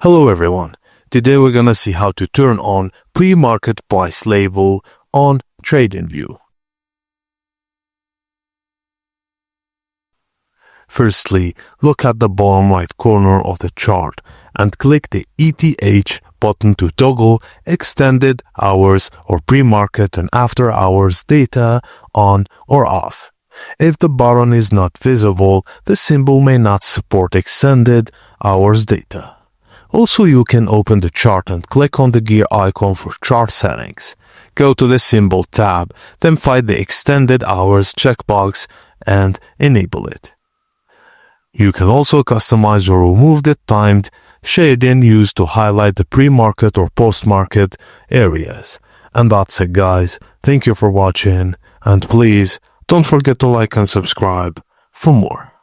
Hello everyone, today we're gonna see how to turn on pre-market price label on TradingView. Firstly, look at the bottom right corner of the chart and click the ETH button to toggle extended hours or pre-market and after hours data on or off. If the button is not visible, the symbol may not support extended hours data. Also, you can open the chart and click on the gear icon for chart settings. Go to the Symbol tab, then find the Extended Hours checkbox and enable it. You can also customize or remove the timed shading used to highlight the pre-market or post-market areas. And that's it, guys. Thank you for watching, and please don't forget to like and subscribe for more.